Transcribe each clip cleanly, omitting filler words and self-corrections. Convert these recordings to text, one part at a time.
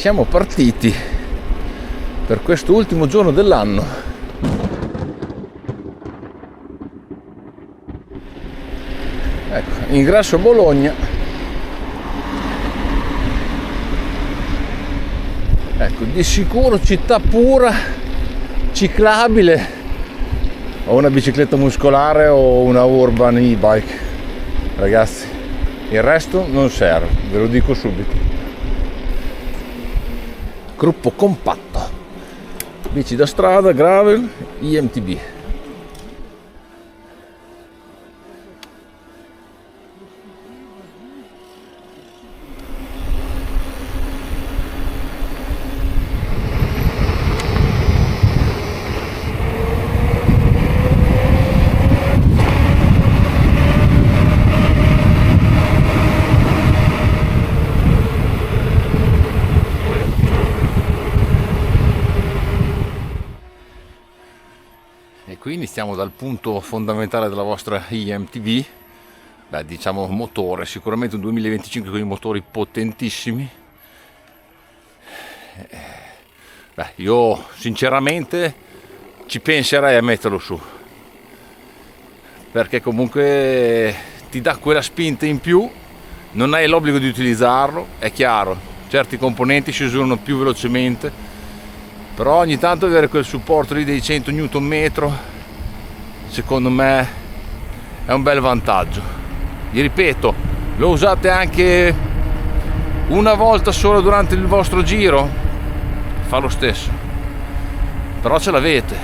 siamo partiti per questo ultimo giorno dell'anno. Ecco, ingresso a Bologna. Ecco, di sicuro città pura, ciclabile, o una bicicletta muscolare o una urban e-bike, ragazzi. Il resto non serve, ve lo dico subito. Gruppo compatto, bici da strada, gravel, IMTB. Qui iniziamo dal punto fondamentale della vostra IMTB, diciamo motore, sicuramente un 2025 con i motori potentissimi. Io sinceramente ci penserei a metterlo su, perché comunque ti dà quella spinta in più, non hai l'obbligo di utilizzarlo, è chiaro, certi componenti si usano più velocemente, però ogni tanto avere quel supporto lì dei 100 Nm secondo me è un bel vantaggio. Vi ripeto, lo usate anche una volta solo durante il vostro giro, fa lo stesso, però ce l'avete,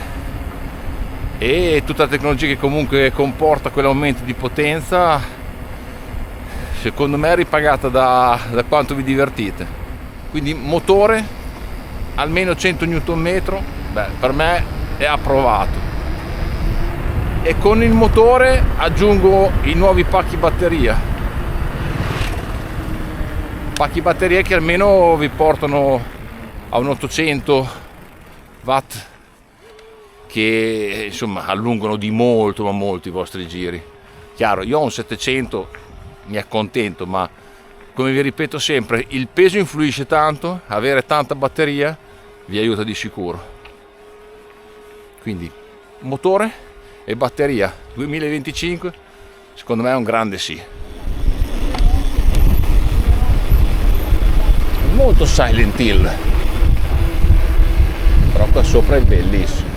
e tutta la tecnologia che comunque comporta quell'aumento di potenza secondo me è ripagata da quanto vi divertite. Quindi motore almeno 100 Nm, per me è approvato. E con il motore aggiungo i nuovi pacchi batteria che almeno vi portano a un 800 watt, che insomma allungano di molto ma molto i vostri giri. Chiaro, io ho un 700, mi accontento, ma come vi ripeto sempre, il peso influisce tanto, avere tanta batteria vi aiuta di sicuro. Quindi motore e batteria 2025 secondo me è un grande sì. Molto Silent Hill, però qua sopra è bellissimo.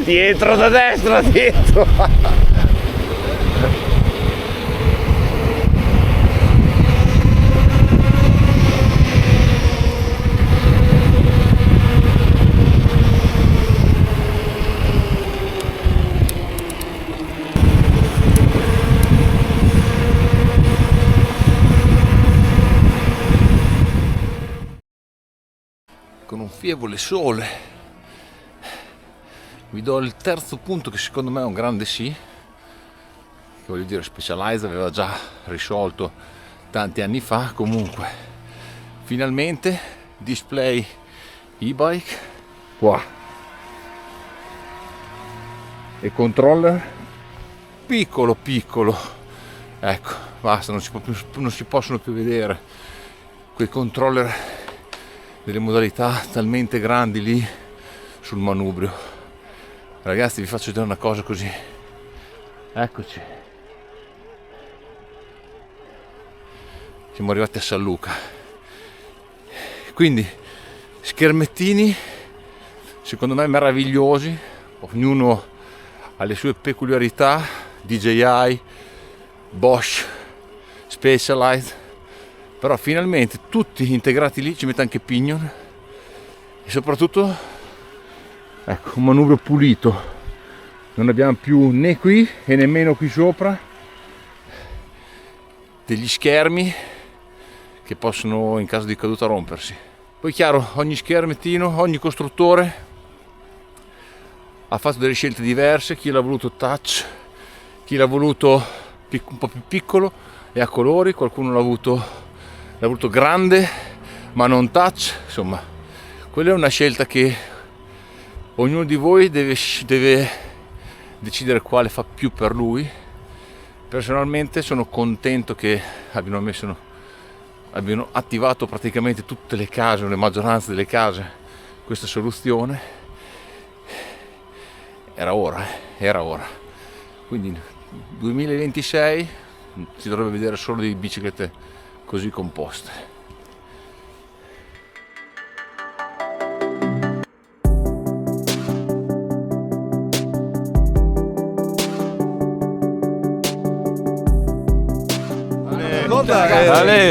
Dietro, da destra, dietro. Con un fievole sole vi do il terzo punto, che secondo me è un grande sì, che voglio dire Specialized aveva già risolto tanti anni fa. Comunque finalmente display e-bike qua e controller piccolo, ecco, basta, non si possono più vedere quei controller delle modalità talmente grandi lì sul manubrio. Ragazzi, vi faccio vedere una cosa così, eccoci, siamo arrivati a San Luca. Quindi schermettini secondo me meravigliosi, ognuno ha le sue peculiarità, DJI, Bosch, Specialized, però finalmente tutti integrati lì. Ci mette anche Pinion e soprattutto ecco, un manubrio pulito, non abbiamo più né qui e nemmeno qui sopra degli schermi che possono in caso di caduta rompersi. Poi chiaro, ogni schermettino, ogni costruttore ha fatto delle scelte diverse, chi l'ha voluto touch, chi l'ha voluto un po' più piccolo e a colori, qualcuno l'ha voluto grande ma non touch, insomma quella è una scelta che ognuno di voi deve decidere quale fa più per lui. Personalmente sono contento che abbiano attivato praticamente tutte le case, o la maggioranza delle case, questa soluzione. Era ora. Quindi nel 2026 si dovrebbe vedere solo di biciclette così composte.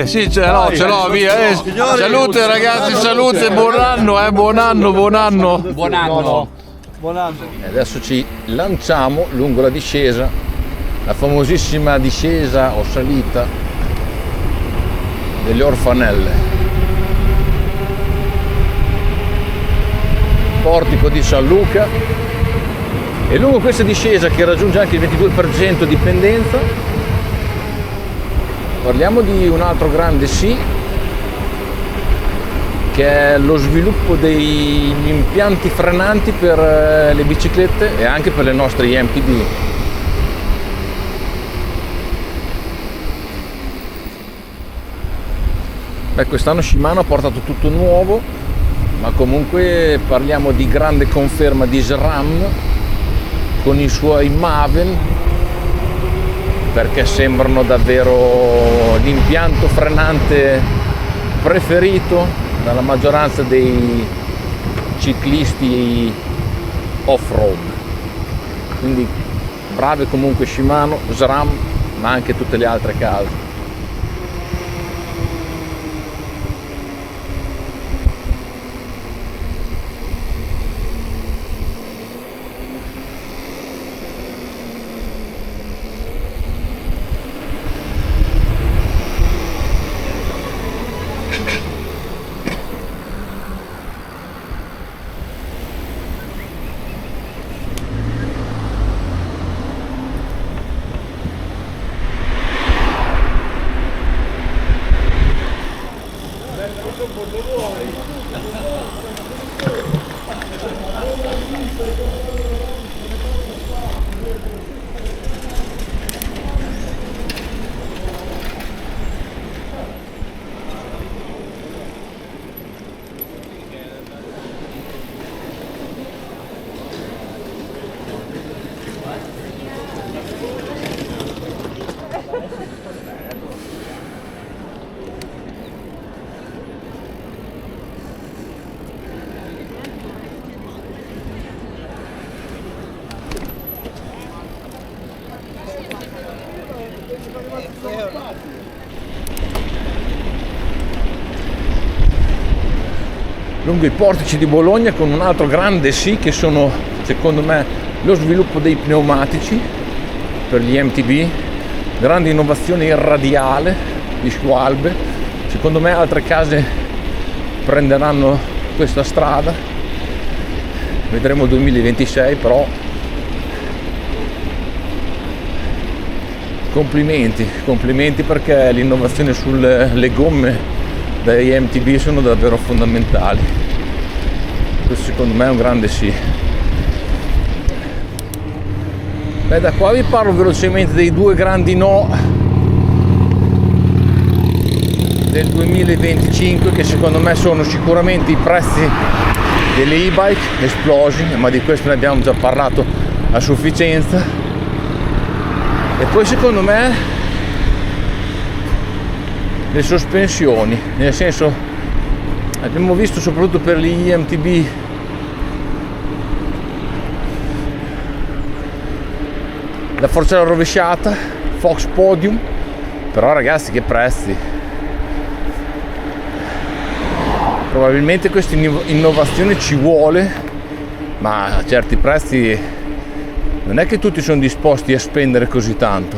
Sì, ce l'ho, via. Salute ragazzi, salute, buon anno. E adesso ci lanciamo lungo la discesa, la famosissima discesa o salita delle Orfanelle. Portico di San Luca. E lungo questa discesa, che raggiunge anche il 22% di pendenza, parliamo di un altro grande sì, che è lo sviluppo degli impianti frenanti per le biciclette e anche per le nostre IMTB. Quest'anno Shimano ha portato tutto nuovo, ma comunque parliamo di grande conferma di SRAM con i suoi Maven, perché sembrano davvero l'impianto frenante preferito dalla maggioranza dei ciclisti off-road. Quindi brave comunque Shimano, SRAM, ma anche tutte le altre case. Lungo i portici di Bologna con un altro grande sì, che sono secondo me lo sviluppo dei pneumatici per gli MTB, grande innovazione in radiale di Schwalbe. Secondo me altre case prenderanno questa strada, vedremo il 2026, però complimenti perché l'innovazione sulle gomme dai MTB sono davvero fondamentali. Questo secondo me è un grande sì. Da qua vi parlo velocemente dei due grandi no del 2025, che secondo me sono sicuramente i prezzi delle e-bike esplosi, ma di questo ne abbiamo già parlato a sufficienza. E poi secondo me le sospensioni, nel senso, abbiamo visto soprattutto per gli IMTB la forcella rovesciata, Fox Podium, però ragazzi che prezzi! Probabilmente questa innovazione ci vuole, ma a certi prezzi non è che tutti sono disposti a spendere così tanto,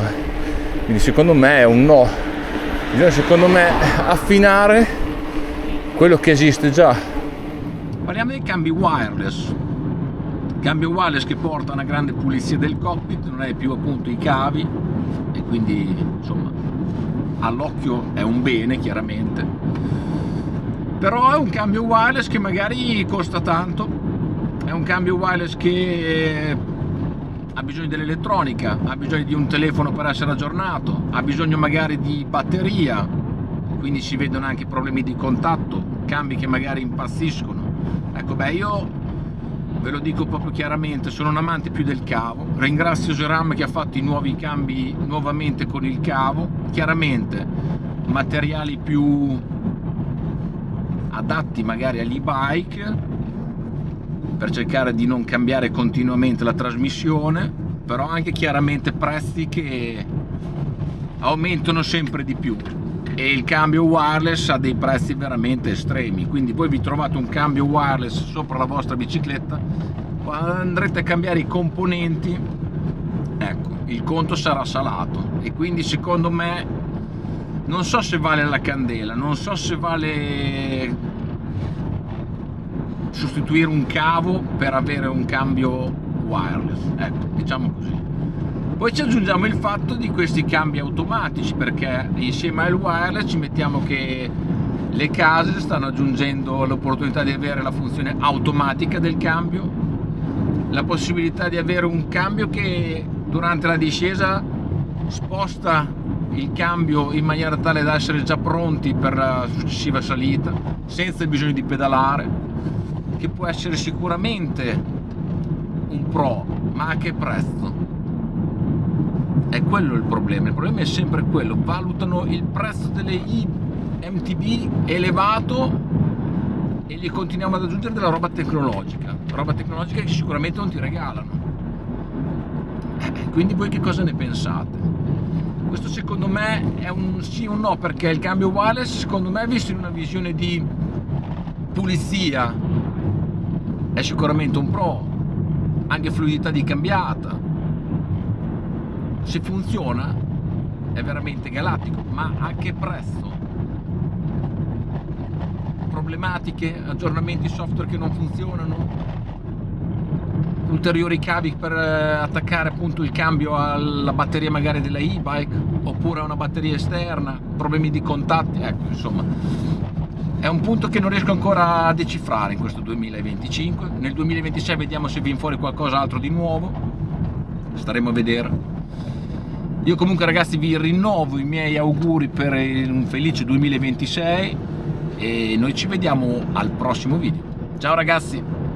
quindi secondo me è un no. Bisogna secondo me affinare quello che esiste già. Parliamo dei cambi wireless che porta una grande pulizia del cockpit, non è più appunto i cavi, e quindi insomma all'occhio è un bene chiaramente, però è un cambio wireless che magari costa tanto, è un cambio wireless che ha bisogno dell'elettronica, ha bisogno di un telefono per essere aggiornato, ha bisogno magari di batteria, quindi si vedono anche problemi di contatto, cambi che magari impazziscono. Ecco, beh, io ve lo dico proprio chiaramente, sono un amante più del cavo. Ringrazio SRAM che ha fatto i nuovi cambi nuovamente con il cavo, chiaramente materiali più adatti magari agli e-bike, per cercare di non cambiare continuamente la trasmissione, però anche chiaramente prezzi che aumentano sempre di più, e il cambio wireless ha dei prezzi veramente estremi. Quindi voi vi trovate un cambio wireless sopra la vostra bicicletta, quando andrete a cambiare i componenti, ecco, il conto sarà salato. E quindi secondo me, non so se vale la candela, non so se vale sostituire un cavo per avere un cambio wireless, ecco, diciamo così. Poi ci aggiungiamo il fatto di questi cambi automatici, perché insieme al wireless ci mettiamo che le case stanno aggiungendo l'opportunità di avere la funzione automatica del cambio, la possibilità di avere un cambio che durante la discesa sposta il cambio in maniera tale da essere già pronti per la successiva salita senza il bisogno di pedalare, che può essere sicuramente un pro, ma a che prezzo? È quello il problema è sempre quello, valutano il prezzo delle MTB elevato e gli continuiamo ad aggiungere della roba tecnologica che sicuramente non ti regalano. Quindi voi che cosa ne pensate? Questo secondo me è un sì o un no, perché il cambio wireless secondo me, visto in una visione di pulizia, è sicuramente un pro, anche fluidità di cambiata, se funziona è veramente galattico, ma a che prezzo? Problematiche, aggiornamenti software che non funzionano, ulteriori cavi per attaccare appunto il cambio alla batteria magari della e-bike, oppure a una batteria esterna, problemi di contatti, ecco, insomma è un punto che non riesco ancora a decifrare in questo 2025. Nel 2026 vediamo se viene fuori qualcos'altro di nuovo, staremo a vedere. Io comunque ragazzi vi rinnovo i miei auguri per un felice 2026 e noi ci vediamo al prossimo video. Ciao ragazzi!